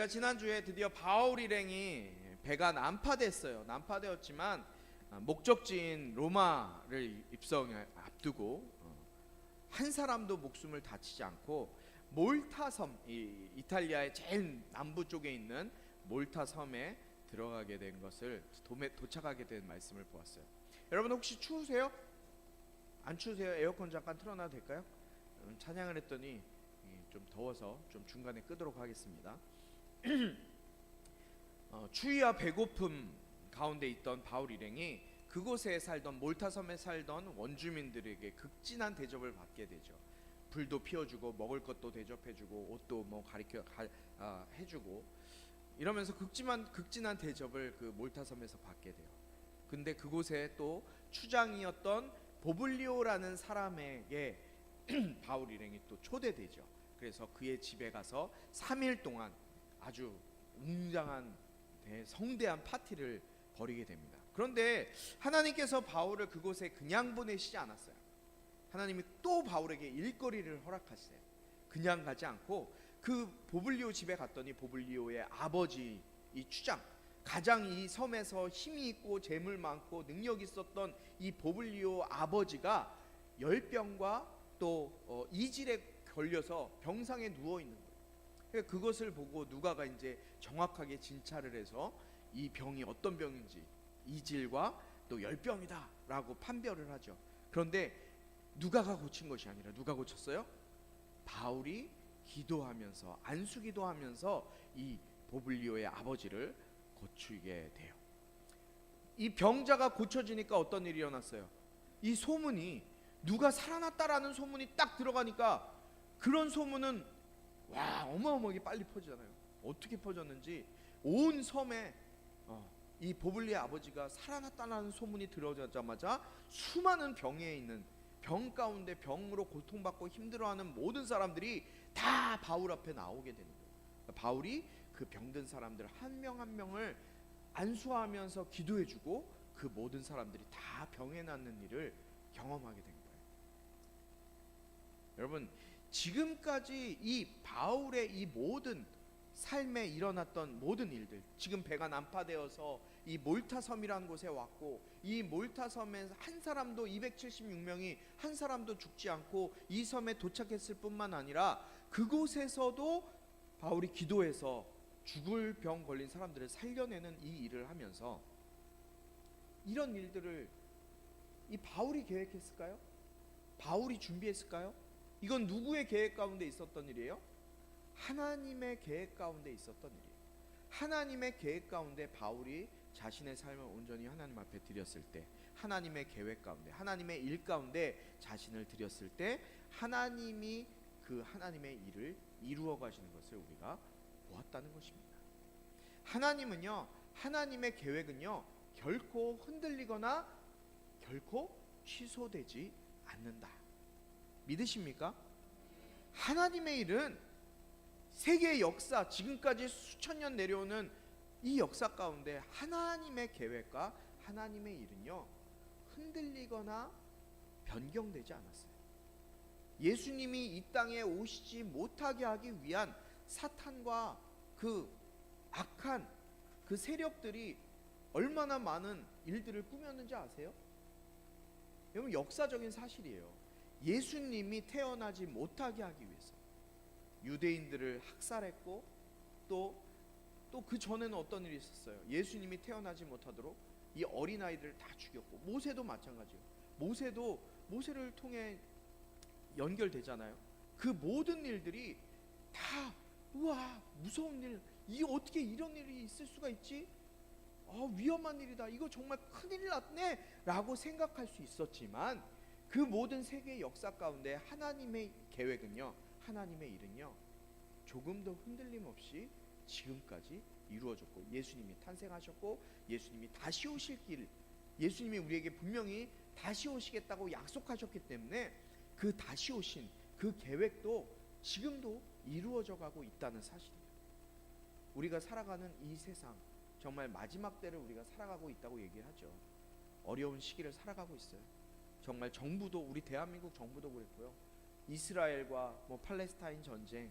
우리가 지난주에 드디어 바울 일행이 배가 난파됐어요. 난파되었지만 목적지인 로마를 입성을 앞두고 한 사람도 목숨을 다치지 않고 몰타 섬, 이탈리아의 제일 남부 쪽에 있는 몰타 섬에 들어가게 된 것을 도착하게 된 말씀을 보았어요. 여러분 혹시 추우세요? 안 추우세요? 에어컨 잠깐 틀어놔도 될까요? 찬양을 했더니 좀 더워서 좀 중간에 끄도록 하겠습니다. 추위와 배고픔 가운데 있던 바울 일행이 그곳에 살던 몰타 섬에 살던 원주민들에게 극진한 대접을 받게 되죠. 불도 피워주고 먹을 것도 대접해주고 옷도 뭐 해주고 이러면서 극진한 대접을 그 몰타 섬에서 받게 돼요. 근데 그곳에 또 추장이었던 보블리오라는 사람에게 바울 일행이 또 초대되죠. 그래서 그의 집에 가서 3일 동안 아주 웅장한 성대한 파티를 벌이게 됩니다. 그런데 하나님께서 바울을 그곳에 그냥 보내시지 않았어요. 하나님이 또 바울에게 일거리를 허락하세요. 그냥 가지 않고 그 보블리오 집에 갔더니 보블리오의 아버지 이 추장, 가장 이 섬에서 힘이 있고 재물 많고 능력 있었던 이 보블리오 아버지가 열병과 또 이질에 걸려서 병상에 누워 있는 거예요. 그것을 보고 누가가 이제 정확하게 진찰을 해서 이 병이 어떤 병인지 이질과 또 열병이다라고 판별을 하죠. 그런데 누가가 고친 것이 아니라 누가 고쳤어요? 바울이 기도하면서 안수기도하면서 이 보블리오의 아버지를 고치게 돼요. 이 병자가 고쳐지니까 어떤 일이 일어났어요? 이 소문이 누가 살아났다라는 소문이 딱 들어가니까 그런 소문은 와 어마어마하게 빨리 퍼지잖아요. 어떻게 퍼졌는지 온 섬에 이 보블리의 아버지가 살아났다는 소문이 들어가자마자 수많은 병에 있는 병 가운데 병으로 고통받고 힘들어하는 모든 사람들이 다 바울 앞에 나오게 되는 거예요. 바울이 그 병든 사람들 한 명 한 명을 안수하면서 기도해주고 그 모든 사람들이 다 병에 낫는 일을 경험하게 된 거예요. 여러분 지금까지 이 바울의 이 모든 삶에 일어났던 모든 일들, 지금 배가 난파되어서 이 몰타 섬이라는 곳에 왔고 이 몰타 섬에서 한 사람도 276명이 한 사람도 죽지 않고 이 섬에 도착했을 뿐만 아니라 그곳에서도 바울이 기도해서 죽을 병 걸린 사람들을 살려내는 이 일을 하면서 이런 일들을 이 바울이 계획했을까요? 바울이 준비했을까요? 이건 누구의 계획 가운데 있었던 일이에요? 하나님의 계획 가운데 있었던 일이에요. 하나님의 계획 가운데 바울이 자신의 삶을 온전히 하나님 앞에 드렸을 때, 하나님의 계획 가운데, 하나님의 일 가운데 자신을 드렸을 때 하나님이 그 하나님의 일을 이루어 가시는 것을 우리가 보았다는 것입니다. 하나님은요, 하나님의 계획은요 결코 흔들리거나 결코 취소되지 않는다. 믿으십니까? 하나님의 일은 세계의 역사, 지금까지 수천 년 내려오는 이 역사 가운데 하나님의 계획과 하나님의 일은요 흔들리거나 변경되지 않았어요. 예수님이 이 땅에 오시지 못하게 하기 위한 사탄과 그 악한 그 세력들이 얼마나 많은 일들을 꾸몄는지 아세요? 여러분 역사적인 사실이에요. 예수님이 태어나지 못하게 하기 위해서 유대인들을 학살했고 또 그 전에는 어떤 일이 있었어요? 예수님이 태어나지 못하도록 이 어린아이들을 다 죽였고 모세도 마찬가지예요. 모세를 통해 연결되잖아요. 그 모든 일들이 다 우와 무서운 일, 이게 어떻게 이런 일이 있을 수가 있지? 위험한 일이다, 이거 정말 큰일 났네 라고 생각할 수 있었지만 그 모든 세계의 역사 가운데 하나님의 계획은요, 하나님의 일은요 조금도 흔들림 없이 지금까지 이루어졌고 예수님이 탄생하셨고 예수님이 다시 오실 길, 예수님이 우리에게 분명히 다시 오시겠다고 약속하셨기 때문에 그 다시 오신 그 계획도 지금도 이루어져 가고 있다는 사실이에요. 우리가 살아가는 이 세상 정말 마지막 때를 우리가 살아가고 있다고 얘기를 하죠. 어려운 시기를 살아가고 있어요. 정말 정부도, 우리 대한민국 정부도 그랬고요, 이스라엘과 팔레스타인 전쟁,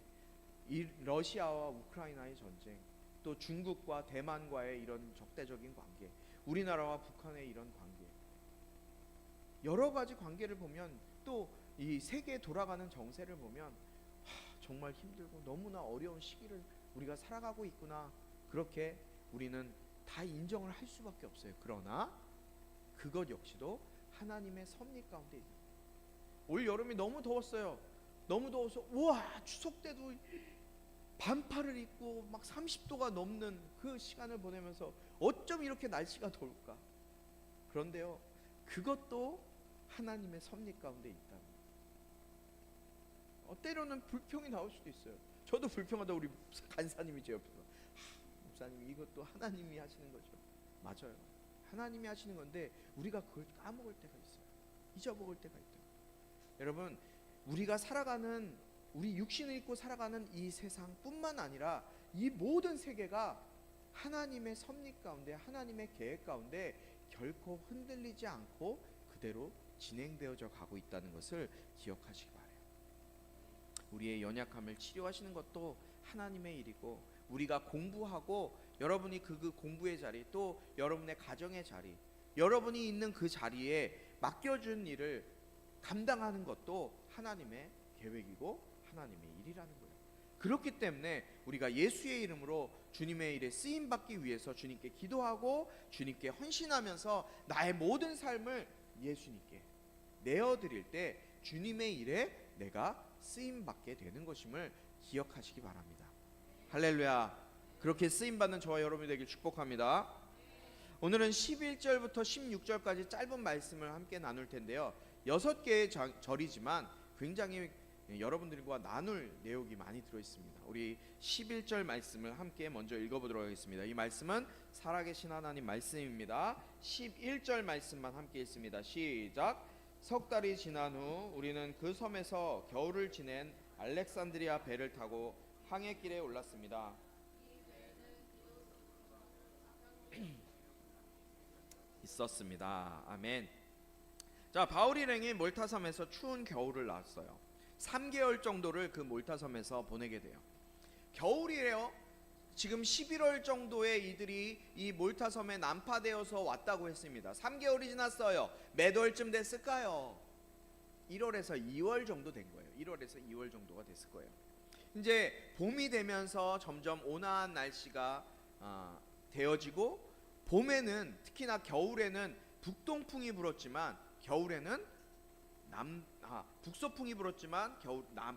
이 러시아와 우크라이나의 전쟁, 또 중국과 대만과의 이런 적대적인 관계, 우리나라와 북한의 이런 관계, 여러 가지 관계를 보면, 또 이 세계에 돌아가는 정세를 보면 정말 힘들고 너무나 어려운 시기를 우리가 살아가고 있구나, 그렇게 우리는 다 인정을 할 수밖에 없어요. 그러나 그것 역시도 하나님의 섭리 가운데 있는, 올 여름이 너무 더웠어요. 너무 더워서 우와, 추석 때도 반팔을 입고 막 30도가 넘는 그 시간을 보내면서 어쩜 이렇게 날씨가 더울까. 그런데요, 그것도 하나님의 섭리 가운데 있다. 때로는 불평이 나올 수도 있어요. 저도 불평하다 우리 간사님이 제 옆에서, 목사님 이것도 하나님이 하시는 거죠. 맞아요, 하나님이 하시는 건데 우리가 그걸 까먹을 때가 있어요. 잊어먹을 때가 있다. 여러분, 우리가 살아가는, 우리 육신을 입고 살아가는 이 세상뿐만 아니라 이 모든 세계가 하나님의 섭리 가운데, 하나님의 계획 가운데 결코 흔들리지 않고 그대로 진행되어져 가고 있다는 것을 기억하시기 바랍니다. 우리의 연약함을 치료하시는 것도 하나님의 일이고, 우리가 공부하고 여러분이 그 공부의 자리, 또 여러분의 가정의 자리, 여러분이 있는 그 자리에 맡겨준 일을 감당하는 것도 하나님의 계획이고 하나님의 일이라는 거예요. 그렇기 때문에 우리가 예수의 이름으로 주님의 일에 쓰임받기 위해서 주님께 기도하고 주님께 헌신하면서 나의 모든 삶을 예수님께 내어드릴 때 주님의 일에 내가 쓰임받게 되는 것임을 기억하시기 바랍니다. 할렐루야. 그렇게 쓰임받는 저와 여러분이 되길 축복합니다. 오늘은 11절부터 16절까지 짧은 말씀을 함께 나눌 텐데요, 6개의 절이지만 굉장히 여러분들과 나눌 내용이 많이 들어있습니다. 우리 11절 말씀을 함께 먼저 읽어보도록 하겠습니다. 이 말씀은 살아계신 하나님 말씀입니다. 11절 말씀만 함께 읽습니다. 시작. 석 달이 지난 후 우리는 그 섬에서 겨울을 지낸 알렉산드리아 배를 타고 항해길에 올랐습니다. 있었습니다. 아멘. 자, 바울 일행이 몰타섬에서 추운 겨울을 나왔어요. 3개월 정도를 그 몰타섬에서 보내게 돼요. 겨울이래요. 지금 11월 정도에 이들이 이 몰타섬에 난파되어서 왔다고 했습니다. 3개월이 지났어요. 몇 월쯤 됐을까요? 1월에서 2월 정도 된 거예요. 1월에서 2월 정도가 됐을 거예요. 이제 봄이 되면서 점점 온화한 날씨가 되어지고, 봄에는, 특히나 겨울에는 북동풍이 불었지만 겨울에는 북서풍이 불었지만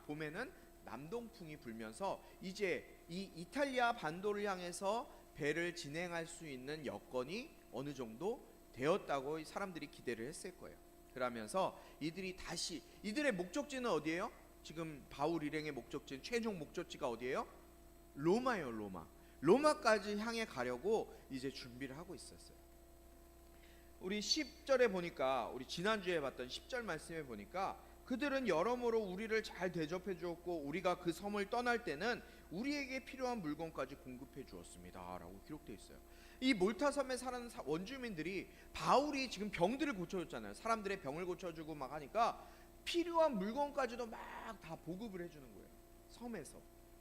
봄에는 남동풍이 불면서 이제 이 이탈리아 반도를 향해서 배를 진행할 수 있는 여건이 어느 정도 되었다고 사람들이 기대를 했을 거예요. 그러면서 이들이 다시, 이들의 목적지는 어디예요? 지금 바울 일행의 목적지, 최종 목적지가 어디예요? 로마예요. 로마까지 향해 가려고 이제 준비를 하고 있었어요. 우리 10절에 보니까, 우리 지난주에 봤던 10절 말씀에 보니까 그들은 여러모로 우리를 잘 대접해 주었고 우리가 그 섬을 떠날 때는 우리에게 필요한 물건까지 공급해 주었습니다 라고 기록되어 있어요. 이 몰타섬에 사는 원주민들이 바울이 지금 병들을 고쳐줬잖아요. 사람들의 병을 고쳐주고 막 하니까 필요한 물건까지도 막 다 보급을 해주는 거예요. 섬에서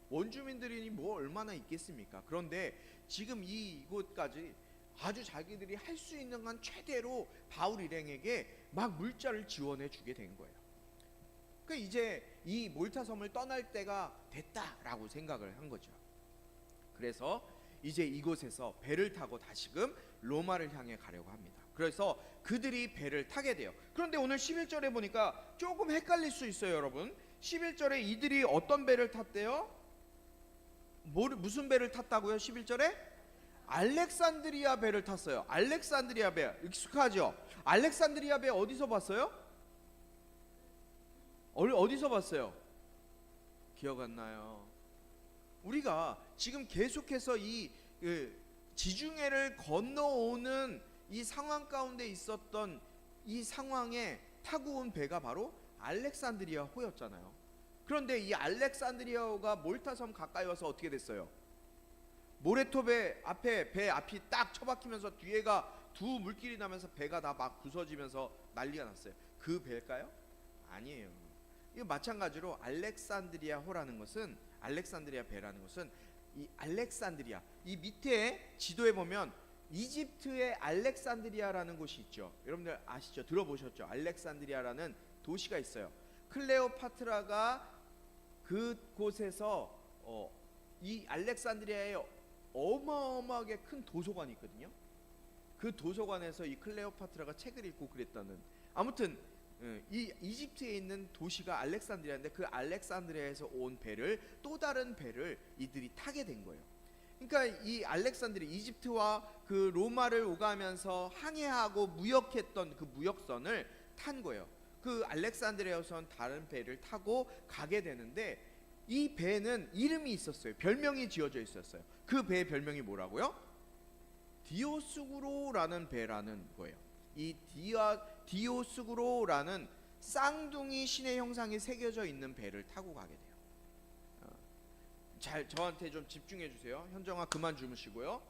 원주민들이 뭐 얼마나 있겠습니까? 그런데 지금 이곳까지 아주 자기들이 할 수 있는 한 최대로 바울 일행에게 막 물자를 지원해 주게 된 거예요. 그러니까 이제 이 몰타섬을 떠날 때가 됐다라고 생각을 한 거죠. 그래서 이제 이곳에서 배를 타고 다시금 로마를 향해 가려고 합니다. 그래서 그들이 배를 타게 돼요. 그런데 오늘 11절에 보니까 조금 헷갈릴 수 있어요, 여러분. 11절에 이들이 어떤 배를 탔대요? 무슨 배를 탔다고요? 11절에 알렉산드리아 배를 탔어요. 알렉산드리아 배 익숙하죠? 알렉산드리아 배 어디서 봤어요? 어디서 봤어요? 기억 안 나요. 우리가 지금 계속해서 이 지중해를 건너오는 이 상황 가운데 있었던 이 상황에 타고 온 배가 바로 알렉산드리아호였잖아요. 그런데 이 알렉산드리아호가 몰타섬 가까이 와서 어떻게 됐어요? 모레토배 앞에, 배 앞이 딱 처박히면서 뒤에가 두 물길이 나면서 배가 다 막 부서지면서 난리가 났어요. 그 배일까요? 아니에요. 이 마찬가지로 알렉산드리아호라는 것은, 알렉산드리아 배라는 것은, 이 알렉산드리아, 이 밑에 지도에 보면 이집트의 알렉산드리아라는 곳이 있죠. 여러분들 아시죠? 들어보셨죠? 알렉산드리아라는 도시가 있어요. 클레오파트라가 그곳에서 이 알렉산드리아에 어마어마하게 큰 도서관이 있거든요. 그 도서관에서 이 클레오파트라가 책을 읽고 그랬다는. 아무튼 이 이집트에 있는 도시가 알렉산드리아인데, 그 알렉산드리아에서 온 배를, 또 다른 배를 이들이 타게 된 거예요. 그러니까 이 알렉산드리아, 이집트와 그 로마를 오가면서 항해하고 무역했던 그 무역선을 탄 거예요. 그 알렉산드리아에선 다른 배를 타고 가게 되는데, 이 배는 이름이 있었어요. 별명이 지어져 있었어요. 그 배의 별명이 뭐라고요? 디오스구로라는 배라는 거예요. 이 디오스구로라는 쌍둥이 신의 형상이 새겨져 있는 배를 타고 가게 돼요. 잘 저한테 좀 집중해 주세요. 현정아 그만 주무시고요.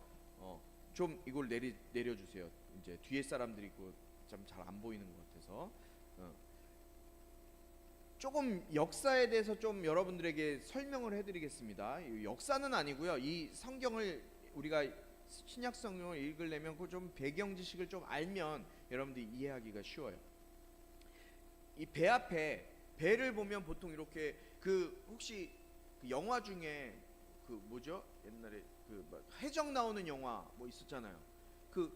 좀 이걸 내려주세요. 이제 뒤에 사람들이 있고 좀 잘 안 보이는 것 같아서. 조금 역사에 대해서 좀 여러분들에게 설명을 해드리겠습니다. 역사는 아니고요. 이 성경을 우리가 신약 성경을 읽으려면 그 좀 배경 지식을 좀 알면 여러분들이 이해하기가 쉬워요. 이 배 앞에, 배를 보면 보통 이렇게, 그 혹시 그 영화 중에 그 뭐죠? 옛날에 그 해적 나오는 영화 뭐 있었잖아요. 그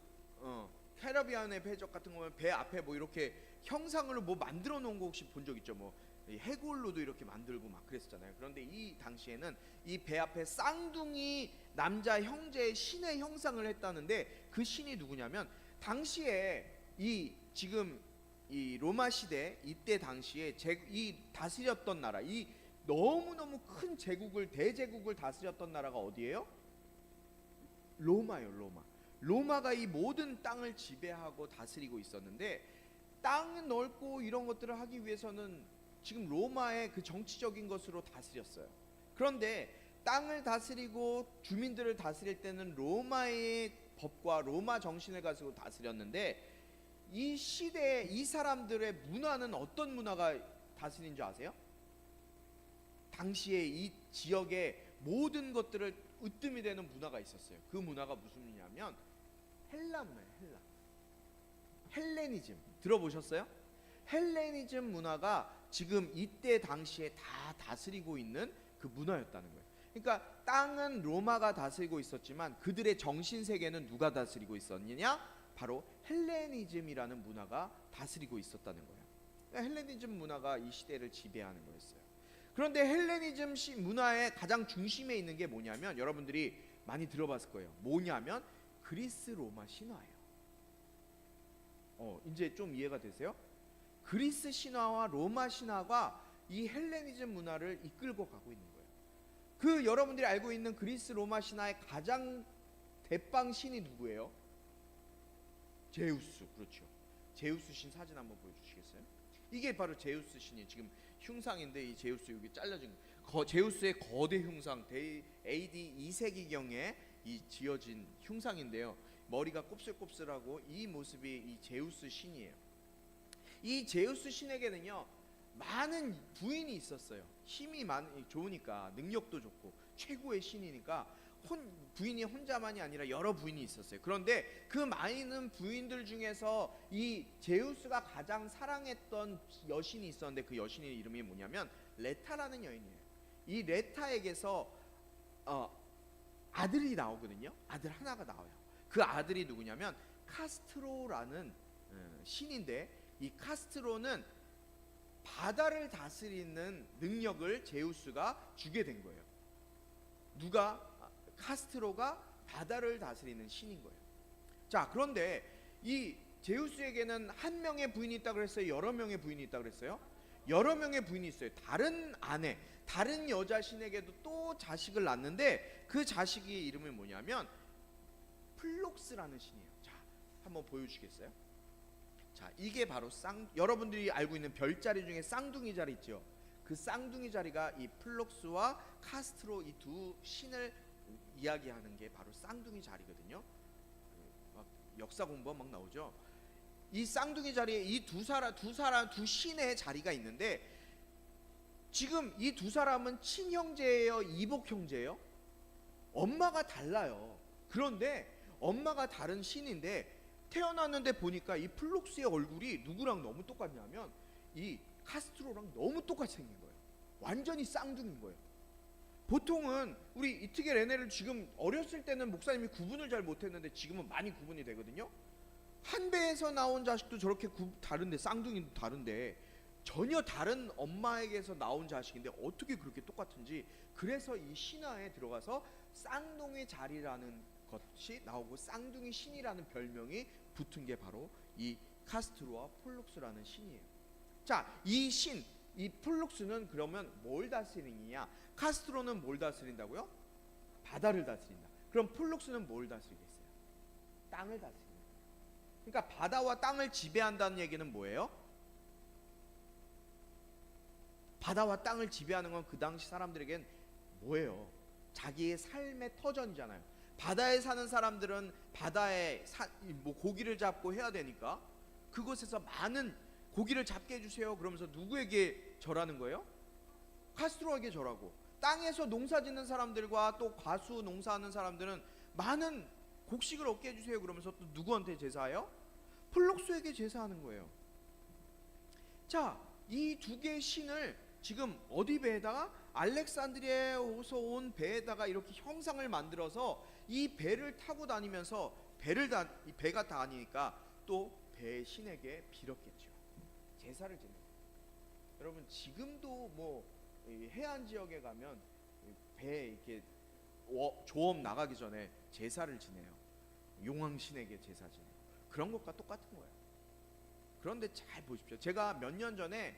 캐러비안의 해적 같은 거 보면 배 앞에 뭐 이렇게 형상으로 뭐 만들어 놓은 거 혹시 본 적 있죠? 뭐 해골로도 이렇게 만들고 막 그랬었잖아요. 그런데 이 당시에는 이 배 앞에 쌍둥이 남자 형제의 신의 형상을 했다는데, 그 신이 누구냐면, 당시에 이 지금 이 로마 시대 이때 당시에 이 다스렸던 나라, 이 너무너무 큰 제국을, 대제국을 다스렸던 나라가 어디예요? 로마요. 로마가 이 모든 땅을 지배하고 다스리고 있었는데, 땅은 넓고 이런 것들을 하기 위해서는 지금 로마의 그 정치적인 것으로 다스렸어요. 그런데 땅을 다스리고 주민들을 다스릴 때는 로마의 법과 로마 정신을 가지고 다스렸는데, 이 시대에 이 사람들의 문화는 어떤 문화가 다스린 줄 아세요? 당시에 이 지역의 모든 것들을 으뜸이 되는 문화가 있었어요. 그 문화가 무슨 문화냐면 헬라 문화예요. 헬레니즘 들어보셨어요? 헬레니즘 문화가 지금 이때 당시에 다 다스리고 있는 그 문화였다는 거예요. 그러니까 땅은 로마가 다스리고 있었지만 그들의 정신 세계는 누가 다스리고 있었느냐? 바로 헬레니즘이라는 문화가 다스리고 있었다는 거예요. 그러니까 헬레니즘 문화가 이 시대를 지배하는 거였어요. 그런데 헬레니즘 문화의 가장 중심에 있는 게 뭐냐면, 여러분들이 많이 들어봤을 거예요. 뭐냐면 그리스 로마 신화예요. 이제 좀 이해가 되세요? 그리스 신화와 로마 신화가 이 헬레니즘 문화를 이끌고 가고 있는 거예요. 그 여러분들이 알고 있는 그리스 로마 신화의 가장 대빵 신이 누구예요? 제우스. 그렇죠. 제우스 신 사진 한번 보여주시겠어요? 이게 바로 제우스 신이 지금 흉상인데, 이 제우스 여기 잘라진 제우스의 거대 흉상, AD 2세기경에 이 지어진 흉상인데요. 머리가 곱슬곱슬하고 이 모습이 이 제우스 신이에요. 이 제우스 신에게는요 많은 부인이 있었어요. 힘이 좋으니까, 능력도 좋고 최고의 신이니까 부인이 혼자만이 아니라 여러 부인이 있었어요. 그런데 그 많은 부인들 중에서 이 제우스가 가장 사랑했던 여신이 있었는데, 그 여신의 이름이 뭐냐면 레타라는 여인이에요. 이 레타에게서 아들이 나오거든요. 아들 하나가 나와요. 그 아들이 누구냐면 카스트로라는 신인데, 이 카스트로는 바다를 다스리는 능력을 제우스가 주게 된 거예요. 카스트로가 바다를 다스리는 신인 거예요. 자, 그런데 이 제우스에게는 한 명의 부인이 있다고 그랬어요? 여러 명의 부인이 있다고 그랬어요? 여러 명의 부인이 있어요. 다른 아내, 다른 여자 신에게도 또 자식을 낳는데, 그 자식의 이름이 뭐냐면 플록스라는 신이에요. 자, 한번 보여주시겠어요? 자, 이게 바로 여러분들이 알고 있는 별자리 중에 쌍둥이 자리 있죠. 그 쌍둥이 자리가 이 플록스와 카스트로, 이 두 신을 이야기하는 게 바로 쌍둥이 자리거든요. 막 역사 공부가 막 나오죠. 이 쌍둥이 자리에 이 두 신의 자리가 있는데, 지금 이 두 사람은 친형제예요, 이복 형제예요? 엄마가 달라요. 그런데 엄마가 다른 신인데 태어났는데 보니까 이 플룩스의 얼굴이 누구랑 너무 똑같냐면 이 카스트로랑 너무 똑같이 생긴 거예요. 완전히 쌍둥이인 거예요. 보통은 우리 이트게 레네를 지금 어렸을 때는 목사님이 구분을 잘 못했는데 지금은 많이 구분이 되거든요. 한 배에서 나온 자식도 저렇게 다른데, 쌍둥이도 다른데 전혀 다른 엄마에게서 나온 자식인데 어떻게 그렇게 똑같은지, 그래서 이 신화에 들어가서 쌍둥이 자리라는 것이 나오고 쌍둥이 신이라는 별명이 붙은 게 바로 이 카스트로와 폴룩스라는 신이에요. 자, 이 신, 이 폴룩스는 그러면 뭘 다스리느냐? 카스트로는 뭘 다스린다고요? 바다를 다스린다. 그럼 폴룩스는 뭘 다스리겠어요? 땅을 다스린다. 그러니까 바다와 땅을 지배한다는 얘기는 뭐예요? 바다와 땅을 지배하는 건 그 당시 사람들에겐 뭐예요? 자기의 삶의 터전이잖아요. 바다에 사는 사람들은 바다에 고기를 잡고 해야 되니까 그곳에서 많은 고기를 잡게 해주세요. 그러면서 누구에게 절하는 거예요? 카스트로에게 절하고, 땅에서 농사 짓는 사람들과 또 과수 농사하는 사람들은 많은 곡식을 얻게 해주세요. 그러면서 또 누구한테 제사해요? 플룩스에게 제사하는 거예요. 자, 이 두 개의 신을 지금 어디 배에다가, 알렉산드리아에서 온 배에다가 이렇게 형상을 만들어서 이 배를 타고 다니면서 이 배가 다니니까 또 배의 신에게 빌었겠죠. 제사를 지내요. 여러분 지금도 뭐 해안 지역에 가면 배 이렇게 조업 나가기 전에 제사를 지내요. 용왕신에게 제사 지내요. 그런 것과 똑같은 거예요. 그런데 잘 보십시오. 제가 몇 년 전에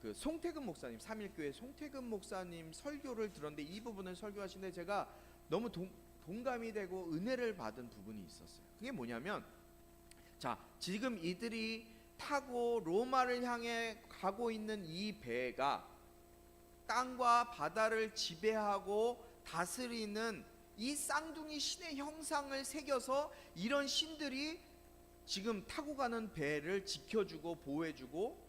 그 송태근 목사님, 삼일교회 송태근 목사님 설교를 들었는데 이 부분을 설교하시는데 제가 너무 동감이 되고 은혜를 받은 부분이 있었어요. 그게 뭐냐면, 자, 지금 이들이 타고 로마를 향해 가고 있는 이 배가 땅과 바다를 지배하고 다스리는 이 쌍둥이 신의 형상을 새겨서 이런 신들이 지금 타고 가는 배를 지켜주고 보호해주고,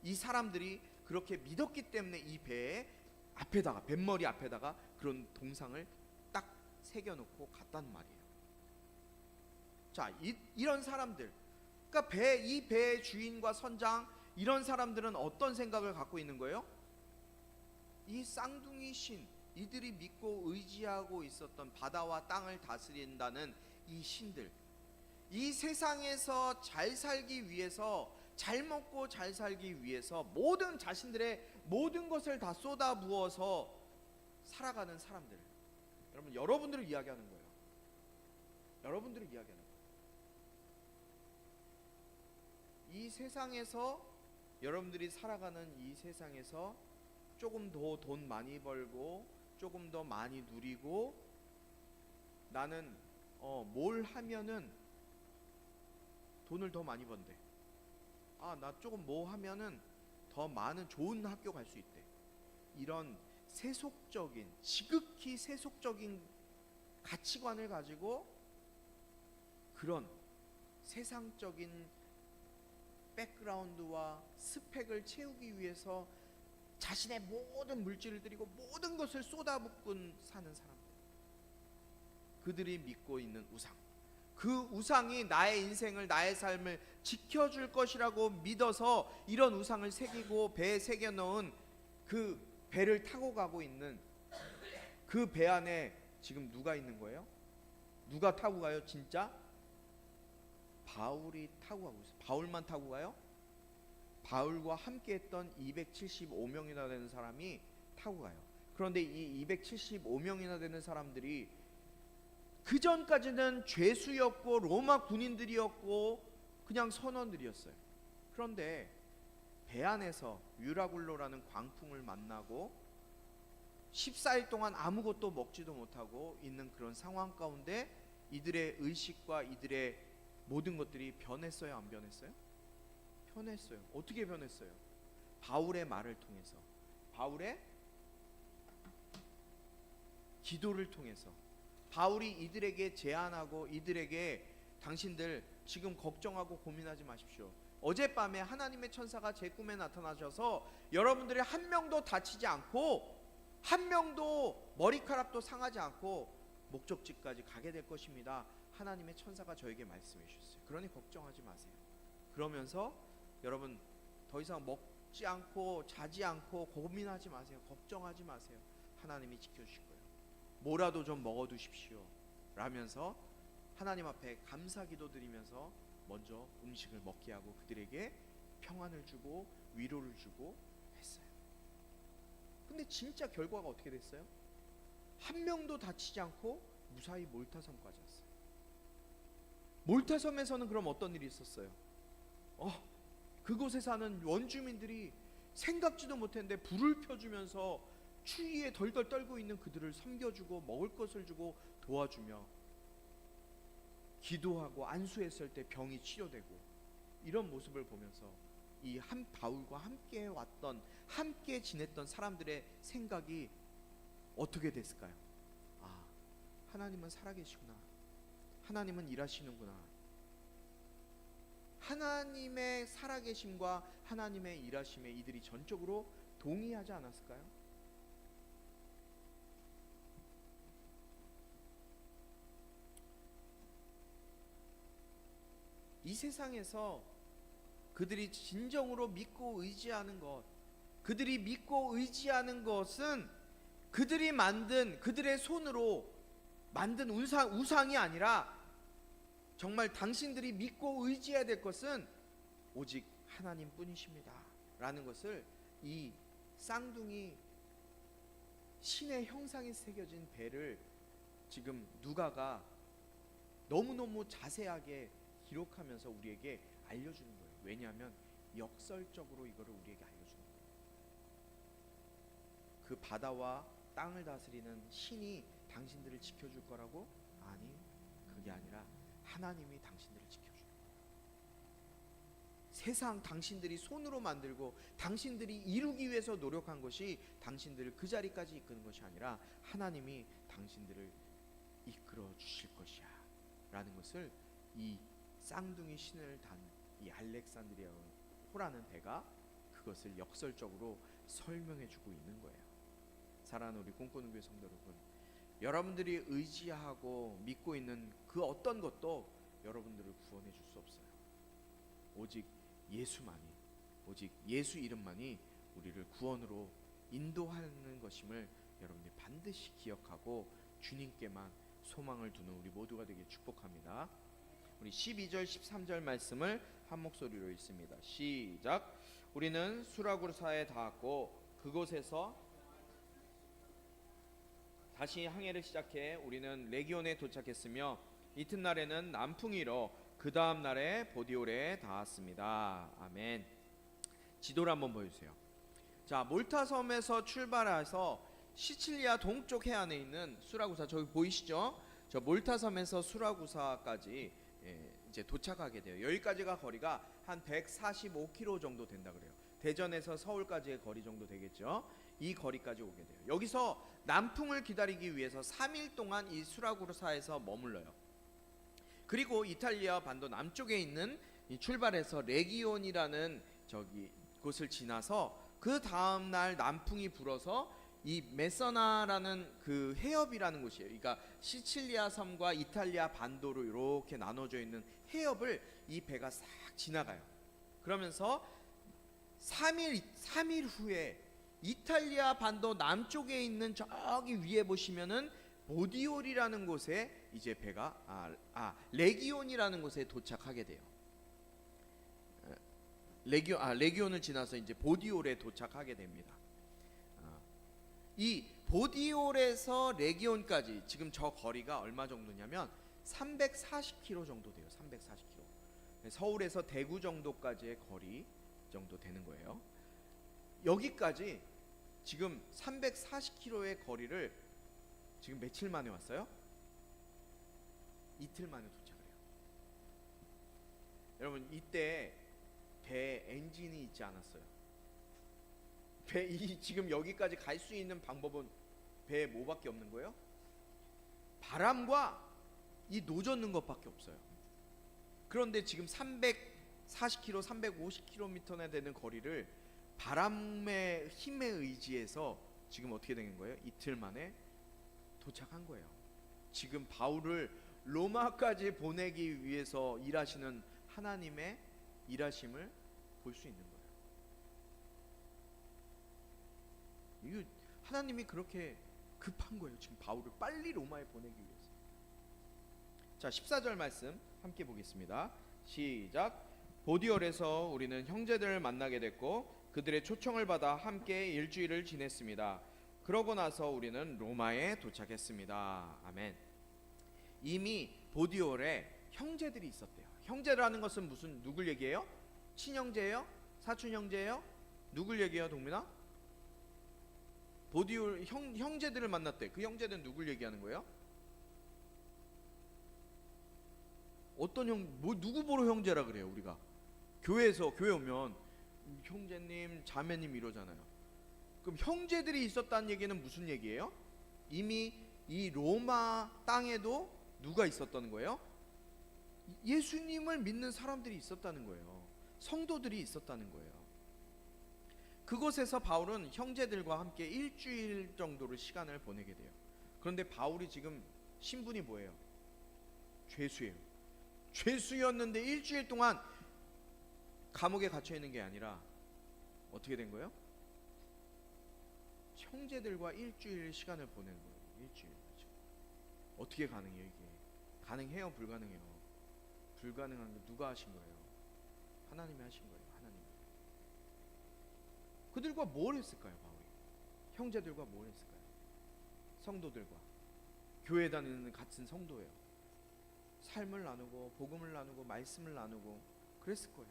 이 사람들이 그렇게 믿었기 때문에 이 배의 앞에다가, 뱃머리 앞에다가 그런 동상을 딱 새겨놓고 갔단 말이에요. 자, 이런 사람들, 그러니까 이 배의 주인과 선장, 이런 사람들은 어떤 생각을 갖고 있는 거예요? 이 쌍둥이 신, 이들이 믿고 의지하고 있었던 바다와 땅을 다스린다는 이 신들, 이 세상에서 잘 살기 위해서, 잘 먹고 잘 살기 위해서 모든 자신들의 모든 것을 다 쏟아부어서 살아가는 사람들, 여러분, 여러분들을 이야기하는 거예요. 여러분들을 이야기하는 거예요. 이 세상에서, 여러분들이 살아가는 이 세상에서 조금 더 돈 많이 벌고 조금 더 많이 누리고, 나는 뭘 하면은 돈을 더 많이 번대, 나 조금 뭐 하면은 더 많은 좋은 학교 갈 수 있대, 이런 세속적인, 지극히 세속적인 가치관을 가지고 그런 세상적인 백그라운드와 스펙을 채우기 위해서 자신의 모든 물질을 들이고 모든 것을 쏟아붓고 사는 사람들, 그들이 믿고 있는 우상, 그 우상이 나의 인생을, 나의 삶을 지켜줄 것이라고 믿어서 이런 우상을 새기고 배에 새겨 넣은 그 배를 타고 가고 있는 그 배 안에 지금 누가 있는 거예요? 누가 타고 가요? 진짜 바울이 타고 가고 있어요. 바울만 타고 가요? 바울과 함께 했던 275명이나 되는 사람이 타고 가요. 그런데 이 275명이나 되는 사람들이 그 전까지는 죄수였고 로마 군인들이었고 그냥 선원들이었어요. 그런데 배 안에서 유라굴로라는 광풍을 만나고 14일 동안 아무것도 먹지도 못하고 있는 그런 상황 가운데 이들의 의식과 이들의 모든 것들이 변했어요, 안 변했어요? 변했어요. 어떻게 변했어요? 바울의 말을 통해서, 바울의 기도를 통해서. 바울이 이들에게 제안하고, 이들에게 당신들 지금 걱정하고 고민하지 마십시오. 어젯밤에 하나님의 천사가 제 꿈에 나타나셔서 여러분들이 한 명도 다치지 않고 한 명도 머리카락도 상하지 않고 목적지까지 가게 될 것입니다. 하나님의 천사가 저에게 말씀해 주셨어요. 그러니 걱정하지 마세요. 그러면서 여러분 더 이상 먹지 않고 자지 않고 고민하지 마세요. 걱정하지 마세요. 하나님이 지켜주실 거예요. 뭐라도 좀 먹어두십시오 라면서 하나님 앞에 감사 기도 드리면서 먼저 음식을 먹게 하고 그들에게 평안을 주고 위로를 주고 했어요. 근데 진짜 결과가 어떻게 됐어요? 한 명도 다치지 않고 무사히 몰타섬까지 왔어요. 몰타섬에서는 그럼 어떤 일이 있었어요? 그곳에 사는 원주민들이 생각지도 못했는데 불을 펴주면서 추위에 덜덜 떨고 있는 그들을 섬겨주고 먹을 것을 주고 도와주며 기도하고 안수했을 때 병이 치료되고 이런 모습을 보면서 이 한 바울과 함께 왔던 함께 지냈던 사람들의 생각이 어떻게 됐을까요? 하나님은 살아계시구나. 하나님은 일하시는구나. 하나님의 살아계심과 하나님의 일하심에 이들이 전적으로 동의하지 않았을까요? 이 세상에서 그들이 진정으로 믿고 의지하는 것, 그들이 믿고 의지하는 것은 그들이 만든 그들의 손으로 만든 우상이 아니라 정말 당신들이 믿고 의지해야 될 것은 오직 하나님 뿐이십니다 라는 것을 이 쌍둥이 신의 형상이 새겨진 배를 지금 누가가 너무너무 자세하게 기록하면서 우리에게 알려주는 거예요. 왜냐하면 역설적으로 이거를 우리에게 알려주는 거예요. 그 바다와 땅을 다스리는 신이 당신들을 지켜줄 거라고? 아니, 그게 아니라 하나님이 당신들을 지켜주는 거예요. 세상 당신들이 손으로 만들고 당신들이 이루기 위해서 노력한 것이 당신들을 그 자리까지 이끄는 것이 아니라 하나님이 당신들을 이끌어 주실 것이야 라는 것을 이 쌍둥이 신을 단 이 알렉산드리아호라는 배가 그것을 역설적으로 설명해 주고 있는 거예요. 사랑하는 우리 꿈꾸는 교회 성도 여러분, 여러분들이 의지하고 믿고 있는 그 어떤 것도 여러분들을 구원해 줄 수 없어요. 오직 예수만이, 오직 예수 이름만이 우리를 구원으로 인도하는 것임을 여러분들이 반드시 기억하고 주님께만 소망을 두는 우리 모두가 되길 축복합니다. 우리 12절 13절 말씀을 한 목소리로 읽습니다. 시작. 우리는 수라구사에 닿았고 그곳에서 다시 항해를 시작해 우리는 레기온에 도착했으며 이튿날에는 남풍이로 그 다음 날에 보디올에 닿았습니다. 아멘. 지도를 한번 보여주세요. 자, 몰타섬에서 출발해서 시칠리아 동쪽 해안에 있는 수라구사, 저기 보이시죠? 저 몰타섬에서 수라구사까지 이제 도착하게 돼요. 여기까지가 거리가 한 145km 정도 된다 그래요. 대전에서 서울까지의 거리 정도 되겠죠. 이 거리까지 오게 돼요. 여기서 남풍을 기다리기 위해서 3일 동안 이 수라구사에서 머물러요. 그리고 이탈리아 반도 남쪽에 있는 이 출발해서 레기온이라는 저기 곳을 지나서 그 다음 날 남풍이 불어서 이 메서나라는 그 해협이라는 곳이에요. 그러니까 시칠리아 섬과 이탈리아 반도로 이렇게 나눠져 있는 해협을 이 배가 싹 지나가요. 그러면서 3일 후에 이탈리아 반도 남쪽에 있는 저기 위에 보시면은 보디올이라는 곳에 이제 배가 레기온이라는 곳에 도착하게 돼요. 레기온을 지나서 이제 보디올에 도착하게 됩니다. 이 보디올에서 레기온까지 지금 저 거리가 얼마 정도냐면 340km 정도 돼요. 340km. 서울에서 대구 정도까지의 거리 정도 되는 거예요. 여기까지 지금 340km의 거리를 지금 며칠 만에 왔어요? 이틀 만에 도착을 해요. 여러분, 이때 배 엔진이 있지 않았어요. 지금 여기까지 갈 수 있는 방법은 배에 뭐밖에 없는 거예요? 바람과 이 노젓는 것밖에 없어요. 그런데 지금 40km, 350km나 되는 거리를 바람의 힘에 의지해서 지금 어떻게 된 거예요? 이틀 만에 도착한 거예요. 지금 바울을 로마까지 보내기 위해서 일하시는 하나님의 일하심을 볼 수 있는 거예요. 이거 하나님이 그렇게 급한 거예요. 지금 바울을 빨리 로마에 보내기 위해서. 자, 14절 말씀 함께 보겠습니다. 시작. 보디올에서 우리는 형제들을 만나게 됐고 그들의 초청을 받아 함께 일주일을 지냈습니다. 그러고 나서 우리는 로마에 도착했습니다. 아멘. 이미 보디올에 형제들이 있었대요. 형제라는 것은 무슨 누굴 얘기해요? 친형제예요? 사촌 형제예요? 누굴 얘기해요, 동민아? 보디올 형제들을 만났대. 그 형제들은 누굴 얘기하는 거예요? 어떤 누구 보러 형제라 그래요? 우리가 교회에서 교회 오면 형제님, 자매님 이러잖아요. 그럼 형제들이 있었다는 얘기는 무슨 얘기예요? 이미 이 로마 땅에도 누가 있었다는 거예요? 예수님을 믿는 사람들이 있었다는 거예요. 성도들이 있었다는 거예요. 그곳에서 바울은 형제들과 함께 일주일 정도를 시간을 보내게 돼요. 그런데 바울이 지금 신분이 뭐예요? 죄수예요. 죄수였는데 일주일 동안 감옥에 갇혀 있는 게 아니라 어떻게 된 거예요? 형제들과 일주일 시간을 보내는 거예요. 일주일. 어떻게 가능해요 이게? 가능해요? 불가능해요? 불가능한 게 누가 하신 거예요? 하나님이 하신 거예요. 하나님. 그들과 뭘 했을까요? 바울이 형제들과 뭘 했을까요? 성도들과 교회 다니는 같은 성도예요. 삶을 나누고 복음을 나누고 말씀을 나누고 그랬을 거예요.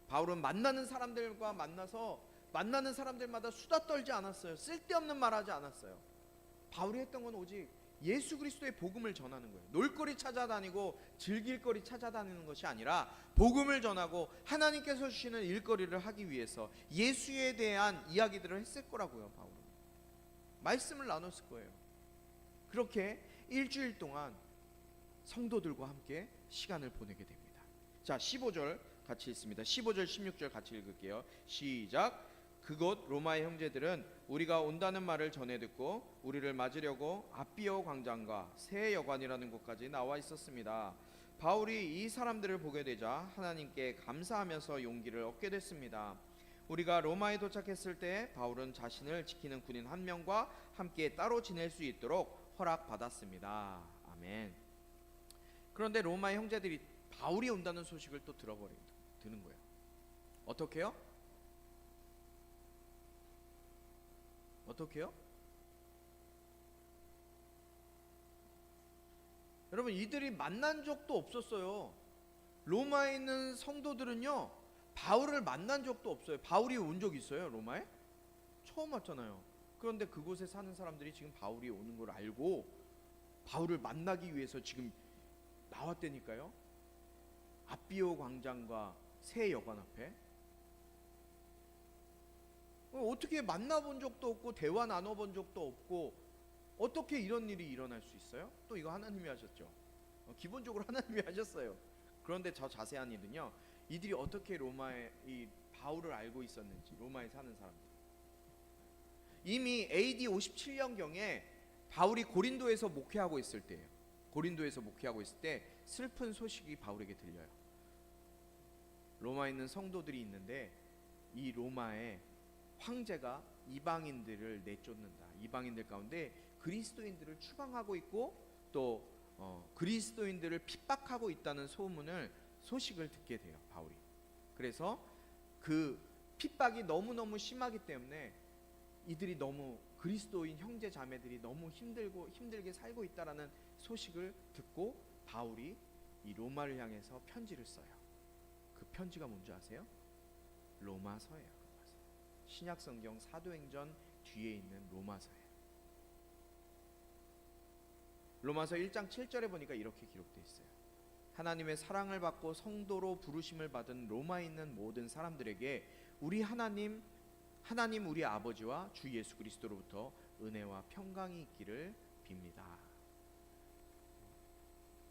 바울은 만나는 사람들과 만나서 만나는 사람들마다 수다 떨지 않았어요. 쓸데없는 말하지 않았어요. 바울이 했던 건 오직 예수 그리스도의 복음을 전하는 거예요. 놀거리 찾아다니고 즐길거리 찾아다니는 것이 아니라 복음을 전하고 하나님께서 주시는 일거리를 하기 위해서 예수에 대한 이야기들을 했을 거라고요. 바울은 말씀을 나눴을 거예요. 그렇게 일주일 동안 성도들과 함께 시간을 보내게 됩니다. 자, 15절 같이 읽습니다. 15절 16절 같이 읽을게요. 시작. 그곳 로마의 형제들은 우리가 온다는 말을 전해 듣고 우리를 맞으려고 아비오 광장과 새 여관이라는 곳까지 나와 있었습니다. 바울이 이 사람들을 보게 되자 하나님께 감사하면서 용기를 얻게 됐습니다. 우리가 로마에 도착했을 때 바울은 자신을 지키는 군인 한 명과 함께 따로 지낼 수 있도록 허락받았습니다. 아멘. 그런데 로마의 형제들이 바울이 온다는 소식을 또 드는 거예요. 어떻게요? 어떻게요? 여러분, 이들이 만난 적도 없었어요. 로마에 있는 성도들은요 바울을 만난 적도 없어요. 바울이 온 적 있어요? 로마에? 처음 왔잖아요. 그런데 그곳에 사는 사람들이 지금 바울이 오는 걸 알고 바울을 만나기 위해서 지금 나왔다니까요. 아비오 광장과 새 여관 앞에. 어떻게 만나본 적도 없고 대화 나눠본 적도 없고 어떻게 이런 일이 일어날 수 있어요? 또 이거 하나님이 하셨죠. 기본적으로 하나님이 하셨어요. 그런데 저 자세한 일은요, 이들이 어떻게 로마의 이 바울을 알고 있었는지, 로마에 사는 사람들. 이미 AD 57년경에 바울이 고린도에서 목회하고 있을 때예요. 고린도에서 목회하고 있을 때 슬픈 소식이 바울에게 들려요. 로마에 있는 성도들이 있는데 이 로마에 황제가 이방인들을 내쫓는다. 이방인들 가운데 그리스도인들을 추방하고 있고 또 그리스도인들을 핍박하고 있다는 소식을 듣게 돼요. 바울이. 그래서 그 핍박이 너무너무 심하기 때문에 이들이 너무 그리스도인 형제 자매들이 너무 힘들게 살고 있다라는 소식을 듣고 바울이 이 로마를 향해서 편지를 써요. 그 편지가 뭔지 아세요? 로마서예요. 신약성경 사도행전 뒤에 있는 로마서예요. 로마서 1장 7절에 보니까 이렇게 기록되어 있어요. 하나님의 사랑을 받고 성도로 부르심을 받은 로마에 있는 모든 사람들에게 우리 하나님 우리 아버지와 주 예수 그리스도로부터 은혜와 평강이 있기를 빕니다.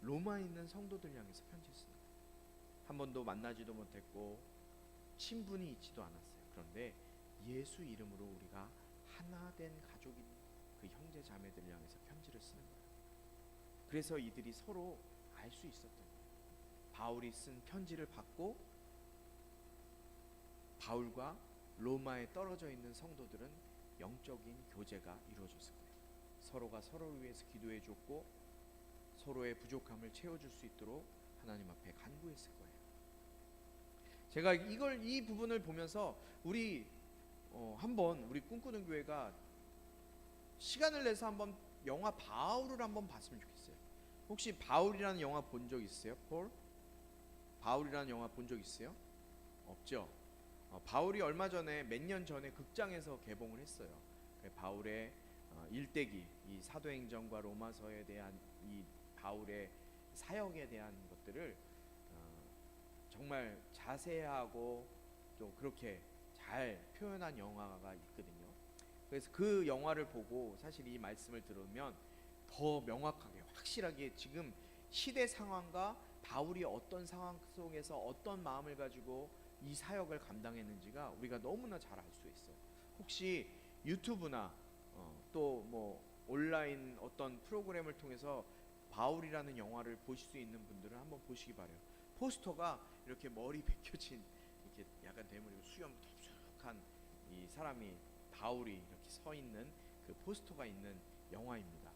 로마에 있는 성도들 향해서 편지 씁니다. 한 번도 만나지도 못했고 친분이 있지도 않았어요. 그런데 예수 이름으로 우리가 하나 된 가족인 그 형제 자매들을 향해서 편지를 쓰는 거예요. 그래서 이들이 서로 알 수 있었던 거예요. 바울이 쓴 편지를 받고 바울과 로마에 떨어져 있는 성도들은 영적인 교제가 이루어졌을 거예요. 서로가 서로를 위해서 기도해 줬고 서로의 부족함을 채워줄 수 있도록 하나님 앞에 간구했을 거예요. 제가 이 부분을 보면서 우리 한번 우리 꿈꾸는 교회가 시간을 내서 한번 영화 바울을 한번 봤으면 좋겠어요. 혹시 바울이라는 영화 본 적 있으세요? 바울이라는 영화 본 적 있어요? 없죠. 바울이 얼마 전에 몇 년 전에 극장에서 개봉을 했어요. 바울의 일대기, 이 사도행전과 로마서에 대한 이 바울의 사역에 대한 것들을 정말 자세하고 또 그렇게 잘 표현한 영화가 있거든요. 그래서 그 영화를 보고 사실 이 말씀을 들으면 더 명확하게 확실하게 지금 시대 상황과 바울이 어떤 상황 속에서 어떤 마음을 가지고 이 사역을 감당했는지가 우리가 너무나 잘 알 수 있어요. 혹시 유튜브나 또 뭐 온라인 어떤 프로그램을 통해서 바울이라는 영화를 보실 수 있는 분들은 한번 보시기 바래요. 포스터가 이렇게 머리 벗겨진 이렇게 약간 대머리고 수염 톡톡한 이 사람이 바울이 이렇게 서 있는 그 포스터가 있는 영화입니다.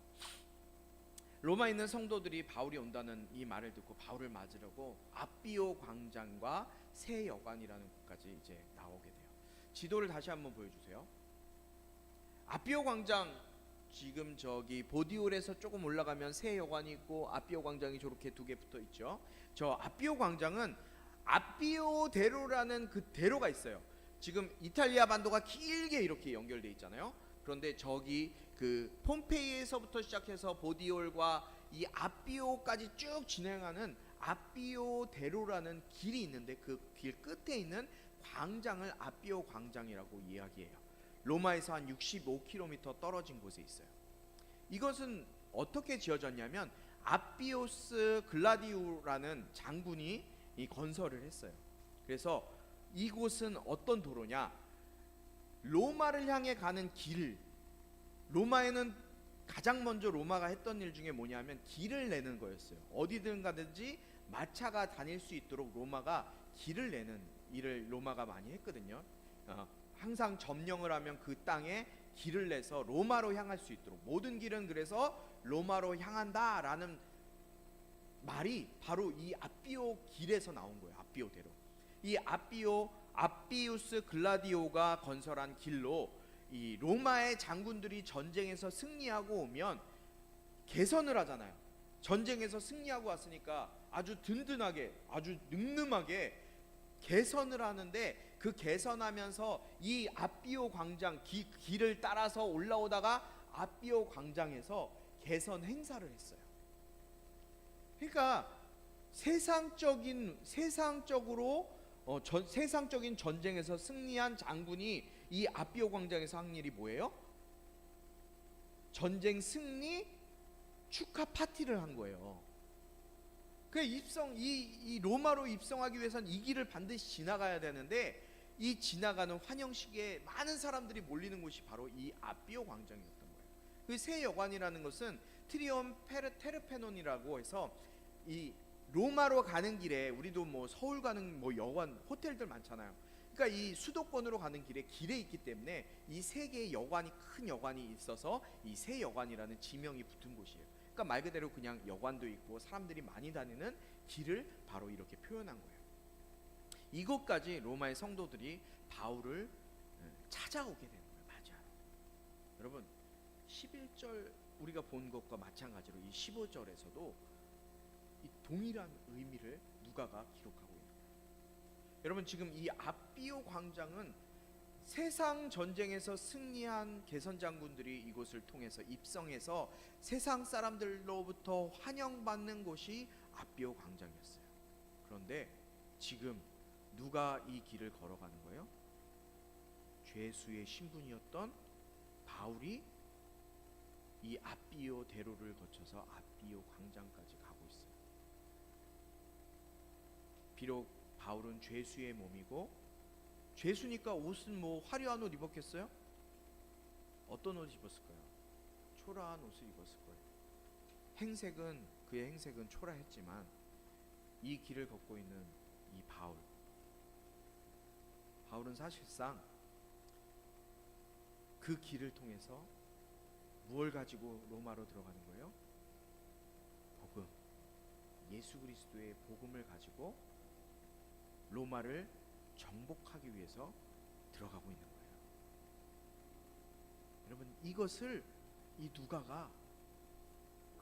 로마에 있는 성도들이 바울이 온다는 이 말을 듣고 바울을 맞으려고 아비오 광장과 새 여관이라는 곳까지 이제 나오게 돼요. 지도를 다시 한번 보여주세요. 아비오 광장, 지금 저기 보디올에서 조금 올라가면 새 여관이 있고 아비오 광장이 저렇게 두 개 붙어 있죠. 저 아비오 광장은 아비오 대로라는 그 대로가 있어요. 지금 이탈리아 반도가 길게 이렇게 연결돼 있잖아요. 그런데 저기 그 폼페이에서부터 시작해서 보디올과 이 아비오까지 쭉 진행하는 아비오 대로라는 길이 있는데 그 길 끝에 있는 광장을 아비오 광장이라고 이야기해요. 로마에서 한 65km 떨어진 곳에 있어요. 이것은 어떻게 지어졌냐면 아비오스 글라디오라는 장군이 이 건설을 했어요. 그래서 이곳은 어떤 도로냐? 로마를 향해 가는 길. 로마에는 가장 먼저 로마가 했던 일 중에 뭐냐면 길을 내는 거였어요. 어디든 가든지 마차가 다닐 수 있도록 로마가 길을 내는 일을 로마가 많이 했거든요. 항상 점령을 하면 그 땅에 길을 내서 로마로 향할 수 있도록, 모든 길은 그래서 로마로 향한다라는 말이 바로 이 아비오 길에서 나온 거예요. 아비오 대로. 이 아비우스 글라디오가 건설한 길로 이 로마의 장군들이 전쟁에서 승리하고 오면 개선을 하잖아요. 전쟁에서 승리하고 왔으니까 아주 든든하게, 아주 늠름하게 개선을 하는데, 그 개선하면서 이 아비오 광장 길을 따라서 올라오다가 아비오 광장에서 개선 행사를 했어요. 그러니까 세상적인 전쟁에서 승리한 장군이 이 아비오 광장에서 한 일이 뭐예요? 전쟁 승리 축하 파티를 한 거예요. 그 이 로마로 입성하기 위해서는 이 길을 반드시 지나가야 되는데, 이 지나가는 환영식에 많은 사람들이 몰리는 곳이 바로 이 아비오 광장이었던 거예요. 그 새 여관이라는 것은 트리온 테르페논이라고 해서 이 로마로 가는 길에, 우리도 뭐 서울 가는 뭐 여관 호텔들 많잖아요. 그러니까 이 수도권으로 가는 길에 있기 때문에 이 세 개의 여관이, 큰 여관이 있어서 이 새 여관이라는 지명이 붙은 곳이에요. 그러니까 말 그대로 그냥 여관도 있고 사람들이 많이 다니는 길을 바로 이렇게 표현한 거예요. 이곳까지 로마의 성도들이 바울을 찾아오게 되는 거예요. 맞아요. 여러분, 11절 우리가 본 것과 마찬가지로 이 15절에서도 이 동일한 의미를 누가가 기록하고 있는 거예요. 여러분, 지금 이 아비오 광장은 세상 전쟁에서 승리한 개선 장군들이 이곳을 통해서 입성해서 세상 사람들로부터 환영받는 곳이 아비오 광장이었어요. 그런데 지금 누가 이 길을 걸어가는 거예요? 죄수의 신분이었던 바울이 이 아비오 대로를 거쳐서 아비오 광장까지 가고 있어요. 비록 바울은 죄수의 몸이고, 죄수니까 옷은 뭐 화려한 옷 입었겠어요? 어떤 옷 입었을까요? 초라한 옷을 입었을 거예요. 행색은, 그의 행색은 초라했지만 이 길을 걷고 있는 이 바울은 사실상 그 길을 통해서 무엇을 가지고 로마로 들어가는 거예요? 복음, 예수 그리스도의 복음을 가지고 로마를 정복하기 위해서 들어가고 있는 거예요. 여러분, 이것을 이 누가가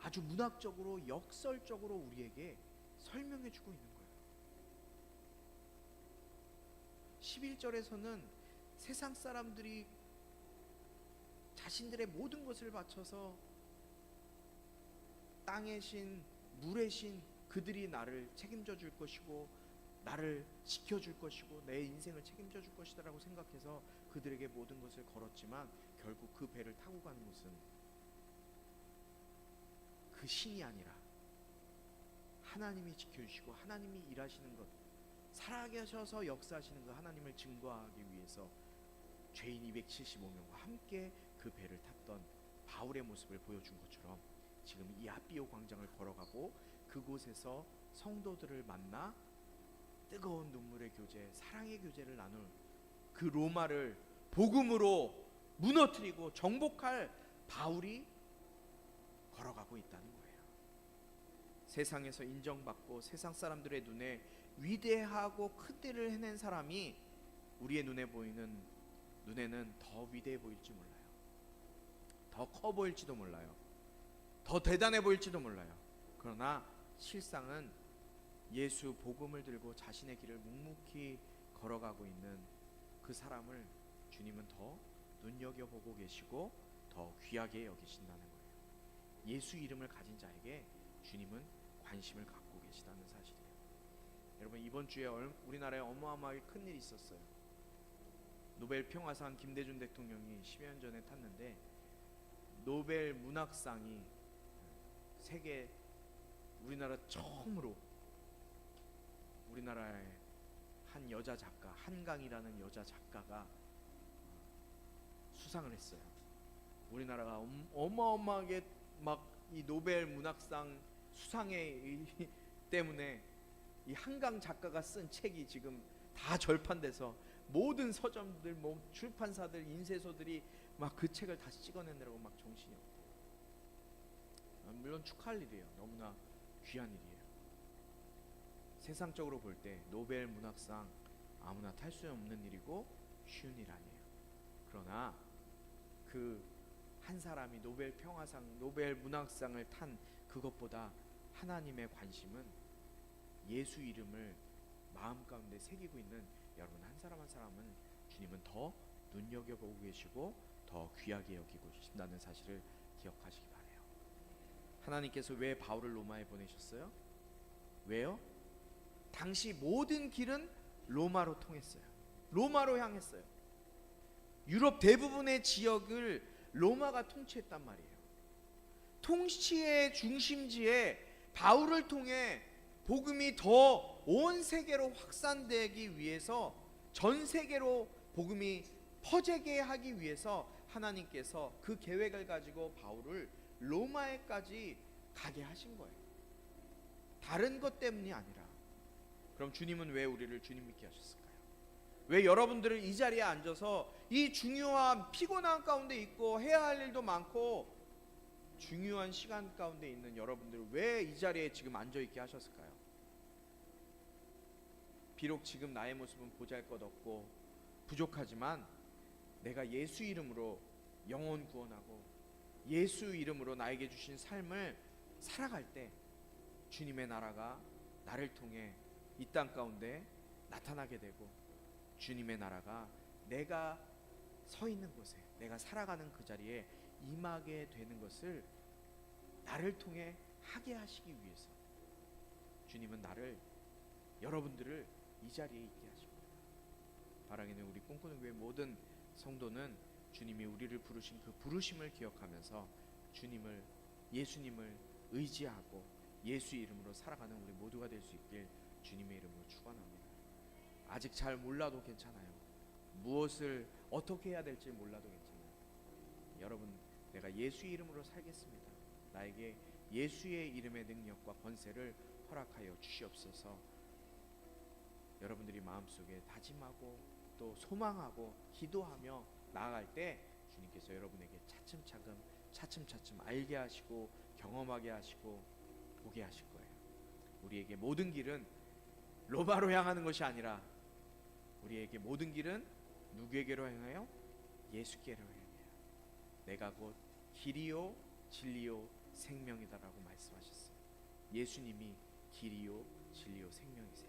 아주 문학적으로 역설적으로 우리에게 설명해 주고 있는 거예요. 11절에서는 세상 사람들이 자신들의 모든 것을 바쳐서 땅의 신, 물의 신, 그들이 나를 책임져 줄 것이고 나를 지켜줄 것이고 내 인생을 책임져 줄 것이다라고 생각해서 그들에게 모든 것을 걸었지만, 결국 그 배를 타고 가는 곳은 그 신이 아니라 하나님이 지켜주시고 하나님이 일하시는 것, 살아계셔서 역사하시는 그 하나님을 증거하기 위해서 죄인 275명과 함께 그 배를 탔던 바울의 모습을 보여준 것처럼, 지금 이 아비오 광장을 걸어가고 그곳에서 성도들을 만나 뜨거운 눈물의 교제, 사랑의 교제를 나눌 그 로마를 복음으로 무너뜨리고 정복할 바울이 걸어가고 있다는 거예요. 세상에서 인정받고 세상 사람들의 눈에 위대하고 큰 일을 해낸 사람이 우리의 눈에는 더 위대해 보일지 몰라요. 더 커 보일지도 몰라요. 더 대단해 보일지도 몰라요. 그러나 실상은 예수 복음을 들고 자신의 길을 묵묵히 걸어가고 있는 그 사람을 주님은 더 눈여겨보고 계시고 더 귀하게 여기신다는 거예요. 예수 이름을 가진 자에게 주님은 관심을 갖고 계시다는 사실이에요. 여러분, 이번 주에 우리나라에 어마어마하게 큰 일이 있었어요. 노벨 평화상 김대중 대통령이 10여 년 전에 탔는데, 노벨 문학상이 세계 우리나라 처음으로 우리나라의 한 여자 작가, 한강이라는 여자 작가가 수상을 했어요. 우리나라가 어마어마하게 막 이 노벨 문학상 수상에 때문에 이 한강 작가가 쓴 책이 지금 다 절판돼서 모든 서점들, 뭐 출판사들, 인쇄소들이 막 그 책을 다시 찍어내느라고 막 정신이 없대요. 물론 축하할 일이에요. 너무나 귀한 일이에요. 세상적으로 볼 때 노벨 문학상 아무나 탈 수 없는 일이고 쉬운 일 아니에요. 그러나 그 한 사람이 노벨 평화상, 노벨 문학상을 탄 그것보다 하나님의 관심은 예수 이름을 마음 가운데 새기고 있는 여러분 한 사람 한 사람은 주님은 더 눈여겨보고 계시고 더 귀하게 여기고 계신다는 사실을 기억하시기 바라요. 하나님께서 왜 바울을 로마에 보내셨어요? 왜요? 당시 모든 길은 로마로 통했어요. 로마로 향했어요. 유럽 대부분의 지역을 로마가 통치했단 말이에요. 통치의 중심지에 바울을 통해 복음이 더 온 세계로 확산되기 위해서, 전 세계로 복음이 퍼지게 하기 위해서 하나님께서 그 계획을 가지고 바울을 로마에까지 가게 하신 거예요. 다른 것 때문이 아니라. 그럼 주님은 왜 우리를 주님 믿게 하셨을까요? 왜 여러분들을 이 자리에 앉아서 이 중요한 피곤한 가운데 있고 해야 할 일도 많고 중요한 시간 가운데 있는 여러분들을 왜 이 자리에 지금 앉아 있게 하셨을까요? 비록 지금 나의 모습은 보잘것없고 부족하지만 내가 예수 이름으로 영혼 구원하고 예수 이름으로 나에게 주신 삶을 살아갈 때 주님의 나라가 나를 통해 이 땅 가운데 나타나게 되고, 주님의 나라가 내가 서 있는 곳에, 내가 살아가는 그 자리에 임하게 되는 것을 나를 통해 하게 하시기 위해서 주님은 여러분들을 이 자리에 있게 하십니다. 바라기는 우리 꿈꾸는 교회 모든 성도는 주님이 우리를 부르신 그 부르심을 기억하면서 예수님을 의지하고 예수 이름으로 살아가는 우리 모두가 될 수 있길 주님의 이름으로 축원합니다. 아직 잘 몰라도 괜찮아요. 무엇을 어떻게 해야 될지 몰라도 괜찮아요. 여러분, 내가 예수의 이름으로 살겠습니다. 나에게 예수의 이름의 능력과 권세를 허락하여 주시옵소서. 여러분들이 마음속에 다짐하고 또 소망하고 기도하며 나아갈 때 주님께서 여러분에게 차츰차츰 알게 하시고 경험하게 하시고 보게 하실 거예요. 우리에게 모든 길은 로마로 향하는 것이 아니라 우리에게 모든 길은 누구에게로 향하여? 예수께로 향해요. 내가 곧 길이요 진리요 생명이다라고 말씀하셨어요. 예수님이 길이요 진리요 생명이세요.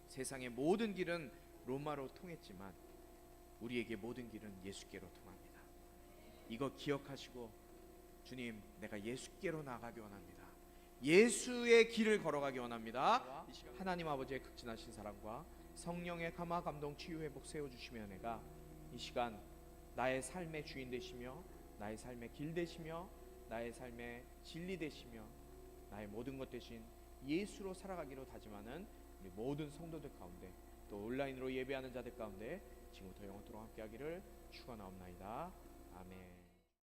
세상의 모든 길은 로마로 통했지만 우리에게 모든 길은 예수께로 통합니다. 이거 기억하시고, 주님, 내가 예수께로 나가기 원합니다. 예수의 길을 걸어가기 원합니다. 하나님 아버지의 극진하신 사랑과 성령의 감화 감동 치유 회복 세워주시며 내가 이 시간 나의 삶의 주인 되시며 나의 삶의 길 되시며 나의 삶의 진리 되시며 나의 모든 것 되신 예수로 살아가기로 다짐하는 우리 모든 성도들 가운데 또 온라인으로 예배하는 자들 가운데 지금부터 영원토록 함께하기를 축원하옵나이다. 아멘.